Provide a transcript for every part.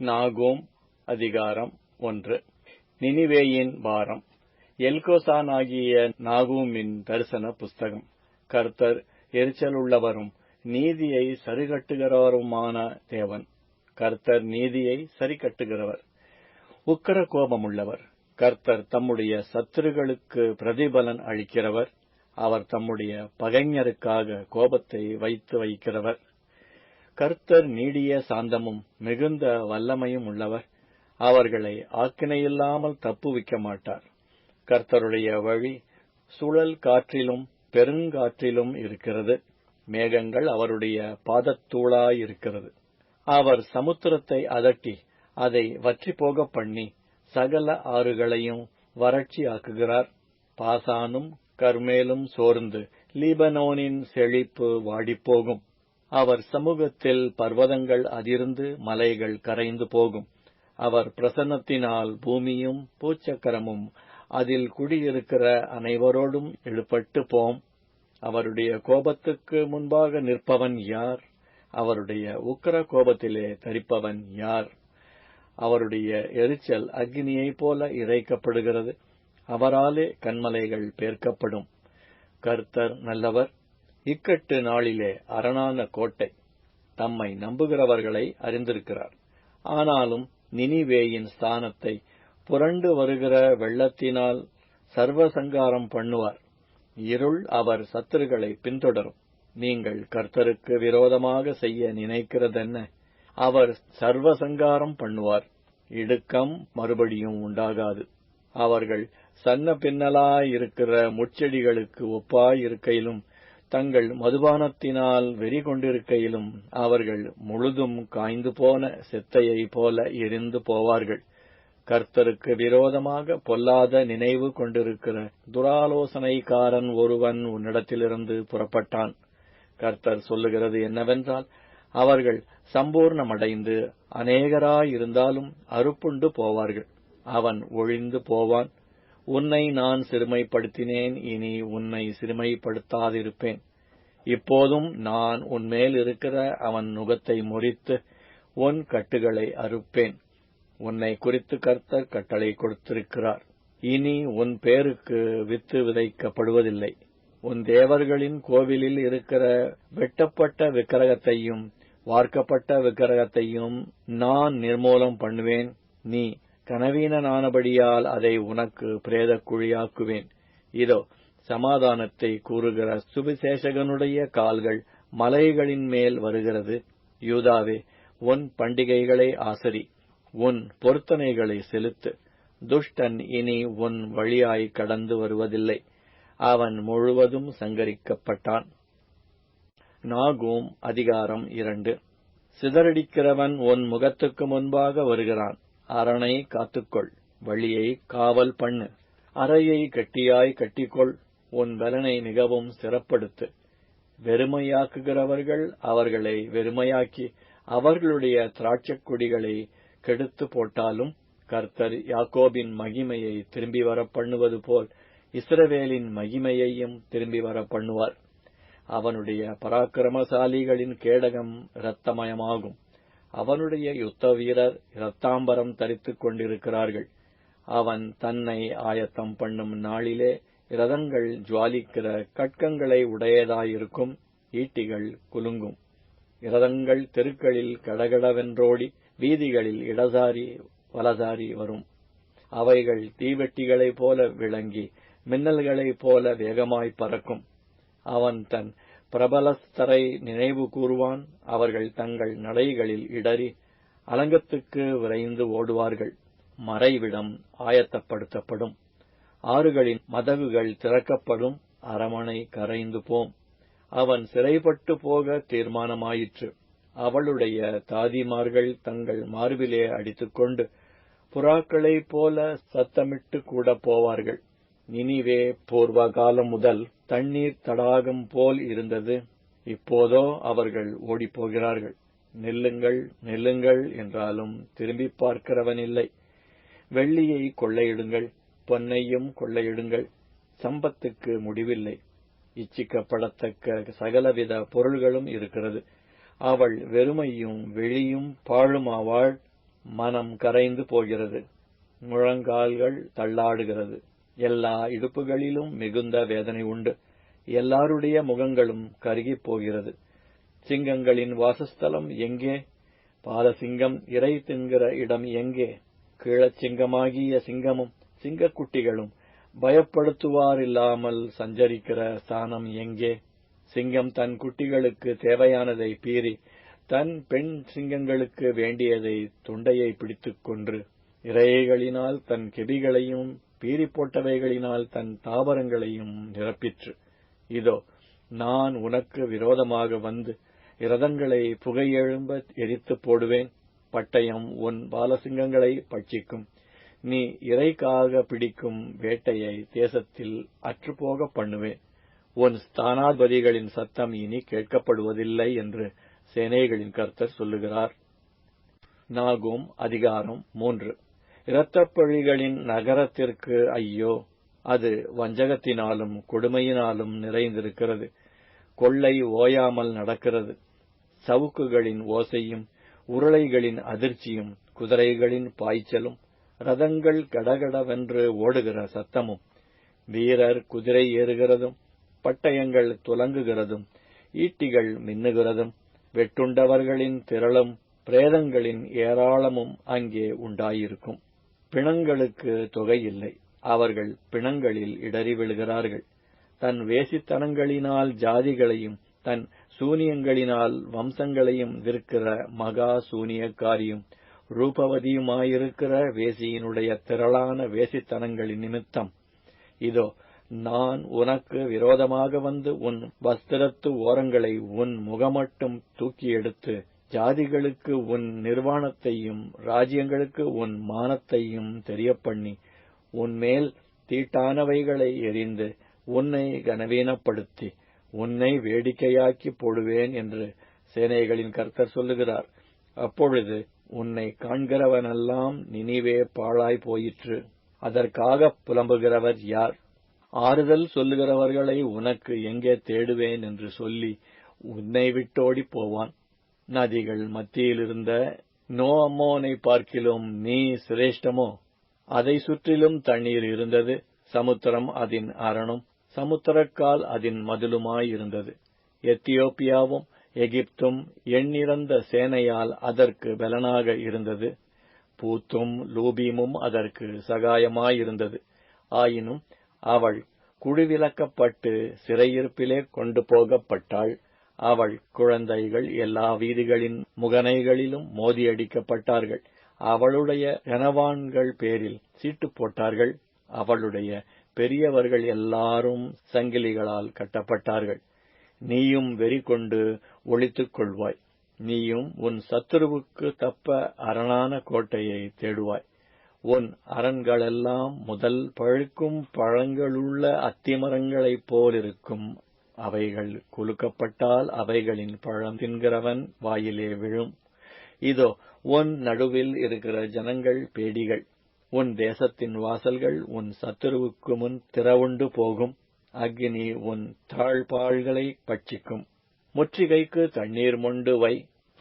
நாகூம் அதிகாரம் 1. நினிவேயின் பாரம். எல்கோசானாகிய நாகூமின் தரிசன புஸ்தகம். கர்த்தர் எரிச்சலுள்ளவரும் நீதியை சரிகட்டுகிறவருமான தேவன். கர்த்தர் நீதியை சரிகட்டுகிறவர், உக்கிர கோபமுள்ளவர். கர்த்தர் தம்முடைய சத்துருக்களுக்கு பிரதிபலன் அளிக்கிறவர். அவர் தம்முடைய பகைஞருக்காக கோபத்தை வைக்கிறவர். கர்த்தர் நீடிய சாந்தமும் மிகுந்த வல்லமையும் உள்ளவர். அவர்களை ஆக்கினையில்லாமல் தப்புவிக்க மாட்டார். கர்த்தருடைய வழி சுழல் காற்றிலும் பெருங்காற்றிலும் இருக்கிறது. மேகங்கள் அவருடைய பாதத்தூளாயிருக்கிறது. அவர் சமுத்திரத்தை அதட்டி அதை வற்றிப்போக பண்ணி சகல ஆறுகளையும் வறட்சியாக்குகிறார். பாசானும் கர்மேலும் சோர்ந்து லீபனோனின் செழிப்பு வாடிப்போகும். அவர் சமூகத்தில் பர்வதங்கள் அதிர்ந்து மலைகள் கரைந்து போகும். அவர் பிரசன்னத்தினால் பூமியும் பூச்சக்கரமும் அதில் குடியிருக்கிற அனைவரோடும் எழுப்பட்டு போம். அவருடைய கோபத்துக்கு முன்பாக நிற்பவன் யார்? அவருடைய உக்கிர கோபத்திலே தரிப்பவன் யார்? அவருடைய எரிச்சல் அக்னியைப் போல இறைக்கப்படுகிறது. அவராலே கன்மலைகள் பேர்க்கப்படும். கர்த்தர் நல்லவர், இக்கட்டு நாளிலே அரணான கோட்டை. தம்மை நம்புகிறவர்களை அறிந்திருக்கிறார். ஆனாலும் நினிவேயின் ஸ்தானத்தை புரண்டு வருகிற வெள்ளத்தினால் சர்வசங்காரம் பண்ணுவார். இருள் அவர் சத்துருக்களை பின்தொடரும். நீங்கள் கர்த்தருக்கு விரோதமாக செய்ய நினைக்கிறதென்ன? அவர் சர்வசங்காரம் பண்ணுவார். இடுக்கம் மறுபடியும் உண்டாகாது. அவர்கள் சன்ன பின்னலாயிருக்கிற முட்செடிகளுக்கு ஒப்பாயிருக்கையிலும் தங்கள் மதுபானத்தினால் வெறி கொண்டிருக்கையிலும் அவர்கள் முழுதும் காய்ந்து போன செத்தையை போல எரிந்து போவார்கள். கர்த்தருக்கு விரோதமாக பொல்லாத நினைவு கொண்டிருக்கிற துராலோசனைக்காரன் ஒருவன் உன்னிடத்திலிருந்து புறப்பட்டான். கர்த்தர் சொல்லுகிறது என்னவென்றால், அவர்கள் சம்பூர்ணமடைந்து அநேகராயிருந்தாலும் அறுப்புண்டு போவார்கள். அவன் ஒழிந்து போவான். உன்னை நான் சிறுமைப்படுத்தினேன், இனி உன்னை சிறுமைப்படுத்தாதிருப்பேன். இப்போதும் நான் உன்மேல் இருக்கிற அவன் நுகத்தை முறித்து உன் கட்டுகளை அறுப்பேன். உன்னை குறித்து கர்த்தர் கட்டளை கொடுத்திருக்கிறார். இனி உன் பேருக்கு வித்து விதைக்கப்படுவதில்லை. உன் தேவர்களின் கோவிலில் இருக்கிற வெட்டப்பட்ட விக்கிரகத்தையும் வார்க்கப்பட்ட விக்கிரகத்தையும் நான் நிர்மூலம் பண்ணுவேன். நீ கனவீனனானபடியால் அதை உனக்கு பிரேத குழியாக்குவேன். இதோ, சமாதானத்தை கூறுகிற சுவிசேஷகனுடைய கால்கள் மலைகளின் மேல் வருகிறது. யூதாவே, உன் பண்டிகைகளை ஆசரி, உன் பொருத்தனைகளை செலுத்து. துஷ்டன் இனி உன் வழியாய் கடந்து வருவதில்லை. அவன் முழுவதும் சங்கரிக்கப்பட்டான். நாகூம் அதிகாரம் 2. சிதறடிக்கிறவன் உன் முகத்துக்கு முன்பாக வருகிறான். அரணை காத்துக்கொள், வழியை காவல் பண்ணு. அறையை கட்டியாய் கட்டிக்கொள், உன் பலனை மிகவும் சிறப்படுத்து. வெறுமையாக்குகிறவர்கள் அவர்களை வெறுமையாக்கி அவர்களுடைய திராட்சைக் கொடிகளை கெடுத்து போட்டாலும், கர்த்தர் யாக்கோபின் மகிமையை திரும்பி வர பண்ணுவது போல் இஸ்ரவேலின் மகிமையையும் திரும்பி வர பண்ணுவார். அவனுடைய பராக்கிரமசாலிகளின் கேடகம் இரத்தமயமாகும். அவனுடைய யுத்த வீரர் இரத்தாம்பரம் தரித்துக் கொண்டிருக்கிறார்கள். அவன் தன்னை ஆயத்தம் பண்ணும் நாளிலே இரதங்கள் ஜுவாலிக்கிற கட்கங்களை உடையதாயிருக்கும். ஈட்டிகள் குலுங்கும். இரதங்கள் தெருக்களில் கடகடவென்றோடி வீதிகளில் இடசாரி வலசாரி வரும். அவைகள் தீவெட்டிகளைப் போல விளங்கி மின்னல்களைப் போல வேகமாய் பறக்கும். அவன் தன் பிரபலஸ்தரை நினைவு கூறுவான். அவர்கள் தங்கள் நடைகளில் இடறி அலங்கத்துக்கு விரைந்து ஓடுவார்கள். மறைவிடம் ஆயத்தப்படுத்தப்படும். ஆறுகளின் மதகுகள் திறக்கப்படும். அரமனை கரைந்து போம். அவன் சிறைப்பட்டு போக தீர்மானமாயிற்று. அவளுடைய தாதிமார்கள் தங்கள் மார்பிலே அடித்துக்கொண்டு புறாக்களைப் போல சத்தமிட்டு கூட போவார்கள். நினிவே பூர்வ காலம் முதல் தண்ணீர் தடாகம் போல் இருந்தது. இப்போதோ அவர்கள் ஓடிப்போகிறார்கள். நில்லுங்கள், நில்லுங்கள் என்றாலும் திரும்பி பார்க்கிறவனில்லை. வெள்ளியை கொள்ளையிடுங்கள், பொன்னையும் கொள்ளையிடுங்கள். சம்பத்துக்கு முடிவில்லை. இச்சிக்கப்படத்தக்க சகலவித பொருள்களும் இருக்கிறது. அவள் வெறுமையும் வெளியும் பாழுமாவாள். மனம் கரைந்து போகிறது, முழங்கால்கள் தள்ளாடுகிறது, எல்லா இடுப்புகளிலும் மிகுந்த வேதனை உண்டு, எல்லாருடைய முகங்களும் கருகிப் போகிறது. சிங்கங்களின் வாசஸ்தலம் எங்கே? பாலசிங்கம் இரை தின்கிற இடம் எங்கே? கீழச்சிங்கமாகிய சிங்கமும் சிங்கக்குட்டிகளும் பயப்படுத்துவாரில்லாமல் சஞ்சரிக்கிற ஸ்தானம் எங்கே? சிங்கம் தன் குட்டிகளுக்கு தேவையானதை பீறி, தன் பெண் சிங்கங்களுக்கு வேண்டியதை தொண்டையை பிடித்துக் கொன்று, இரைகளினால் தன் கெபிகளையும் பீறி போட்டவைகளினால் தன் தாவரங்களையும் நிரப்பிற்று. இதோ நான் உனக்கு விரோதமாக வந்து இரதங்களை புகையெழும்ப எரித்துப் போடுவேன். பட்டயம் உன் பாலசிங்கங்களை பட்சிக்கும். நீ இரைக்காக பிடிக்கும் வேட்டையை தேசத்தில் அற்றுப்போக பண்ணுவேன். உன் ஸ்தானாதிபதிகளின் சத்தம் இனி கேட்கப்படுவதில்லை என்று சேனைகளின் கர்த்தர் சொல்லுகிறார். நாகும் அதிகாரம் 3. இரத்தப்பழிகளின் நகரத்திற்கு ஐயோ! அது வஞ்சகத்தினாலும் கொடுமையினாலும் நிறைந்திருக்கிறது. கொள்ளை ஓயாமல் நடக்கிறது. சவுக்குகளின் ஓசையும் உருளைகளின் அதிர்ச்சியும் குதிரைகளின் பாய்ச்சலும் ரதங்கள் கடகடவென்று ஓடுகிற சத்தமும் வீரர் குதிரை ஏறுகிறதும் பட்டயங்கள் துலங்குகிறதும் ஈட்டிகள் மின்னுகிறதும் வெட்டுண்டவர்களின் திரளும் பிரேதங்களின் ஏராளமும் அங்கே உண்டாயிருக்கும். பிணங்களுக்கு தொகை இல்லை, அவர்கள் பிணங்களில் இடறி விழுகிறார்கள். தன் வேசித்தனங்களினால் ஜாதிகளையும் தன் சூனியங்களினால் வம்சங்களையும் விற்கிற மகா சூனியக்காரியும் ரூபவதியுமாயிருக்கிற வேசியினுடைய திரளான வேசித்தனங்களின் நிமித்தம் இதோ நான் உனக்கு விரோதமாக வந்து உன் வஸ்திரத்து ஓரங்களை உன் முகமட்டும் தூக்கி எடுத்து ஜாதிகளுக்கு உன் நிர்வாணத்தையும் ராஜ்யங்களுக்கு உன் மானத்தையும் தெரியப்பண்ணி உன்மேல் தீட்டானவைகளை எறிந்து உன்னை கனவீனப்படுத்தி உன்னை வேடிக்கையாக்கி போடுவேன் என்று சேனைகளின் கர்த்தர் சொல்லுகிறார். அப்பொழுது உன்னை காண்கிறவனெல்லாம் நினிவே பாழாய் போயிற்று, அதற்காக புலம்புகிறவர் யார்? ஆறுதல் சொல்லுகிறவர்களை உனக்கு எங்கே தேடுவேன் என்று சொல்லி உன்னை விட்டோடி போவான். நதிகள் மத்தியிலிருந்த நோஅம்மோனை பார்க்கிலும் நீ சிரேஷ்டமோ? அதை சுற்றிலும் தண்ணீர் இருந்தது, சமுத்திரம் அதன் அரணும் சமுத்திரக்கால் அதன் மதிலுமாயிருந்தது. எத்தியோப்பியாவும் எகிப்தும் எண்ணிறந்த சேனையால் அதற்கு பலனாக இருந்தது. பூத்தும் லூபீமும் அதற்கு சகாயமாயிருந்தது. ஆயினும் அவள் குழுவிலக்கப்பட்டு சிறையிருப்பிலே கொண்டு போகப்பட்டாள். அவள் குழந்தைகள் எல்லா வீதிகளின் முகனைகளிலும் மோதியடிக்கப்பட்டார்கள். அவளுடைய கனவான்கள் பேரில் சீட்டு போட்டார்கள். அவளுடைய பெரியவர்கள் எல்லாரும் சங்கிலிகளால் கட்டப்பட்டார்கள். நீயும் வெறி கொண்டு ஒளித்துக் கொள்வாய். நீயும் உன் சத்துருவுக்கு தப்ப அரணான கோட்டையை தேடுவாய். உன் அரண்களெல்லாம் முதல் பழுக்கும் பழங்களுள்ள அத்திமரங்களைப் போலிருக்கும். அவைகள் குலுக்கப்பட்டால் அவைகளின் பழம் தின்கிறவன் வாயிலே விழும். இதோ உன் நடுவில் இருக்கிற ஜனங்கள் பேடிகள். உன் தேசத்தின் வாசல்கள் உன் சத்துருவுக்கு முன் திறவுண்டு போகும். அக்னி உன் தாழ்பாள்களை பட்சிக்கும். முற்றுகைக்கு தண்ணீர் மொண்டு வை.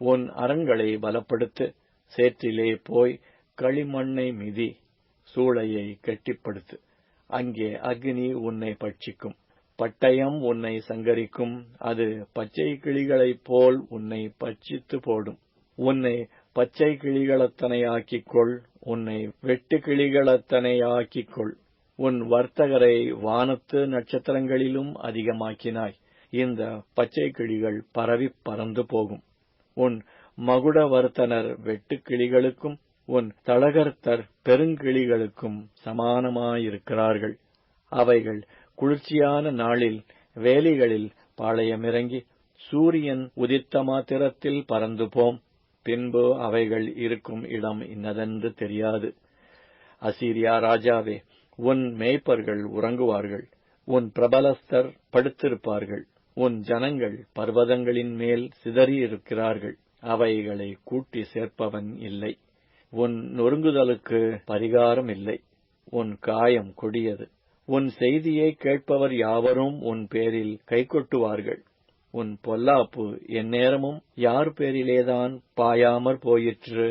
உன் அரண்களை பலப்படுத்து. சேற்றிலே போய் களிமண்ணை மிதி. சூளையை கெட்டிப்படுத்து. அங்கே அக்னி உன்னை பட்சிக்கும். பட்டயம் உன்னை சங்கரிக்கும். அது பச்சை கிளிகளைப் போல் உன்னை பட்சித்து போடும். உன்னை பச்சை கிளிகளத்தனையாக்கிக்கொள். உன்னை வெட்டு கிளிகளத்தனையாக்கிக்கொள். உன் வர்த்தகரை வானத்து நட்சத்திரங்களிலும் அதிகமாக்கினாய். இந்த பச்சை கிளிகள் பரவிப் பறந்து போகும். உன் மகுடவர்த்தனர் வெட்டுக்கிளிகளுக்கும் உன் தளகர்த்தர் பெருங்கிளிகளுக்கும் சமானமாயிருக்கிறார்கள். அவைகள் குளிர்ச்சியான நாளில் வேலிகளில் பாளையமிறங்கி சூரியன் உதித்த மாத்திரத்தில் பறந்து போம். பின்பு அவைகள் இருக்கும் இடம் இன்னதென்று தெரியாது. அசீரியா ராஜாவே, உன் மேய்ப்பர்கள் உறங்குவார்கள். உன் பிரபலஸ்தர் படுத்திருப்பார்கள். உன் ஜனங்கள் பர்வதங்களின் மேல் சிதறியிருக்கிறார்கள். அவைகளை கூட்டி சேர்ப்பவன் இல்லை. உன் நொறுங்குதலுக்கு பரிகாரம் இல்லை. உன் காயம் கொடியது. உன் செய்தியை கேட்பவர் யாவரும் உன் பேரில் கைகொட்டுவார்கள். உன் பொல்லாப்பு எந்நேரமும் யார் பேரிலேதான் பாயாமற் போயிற்று?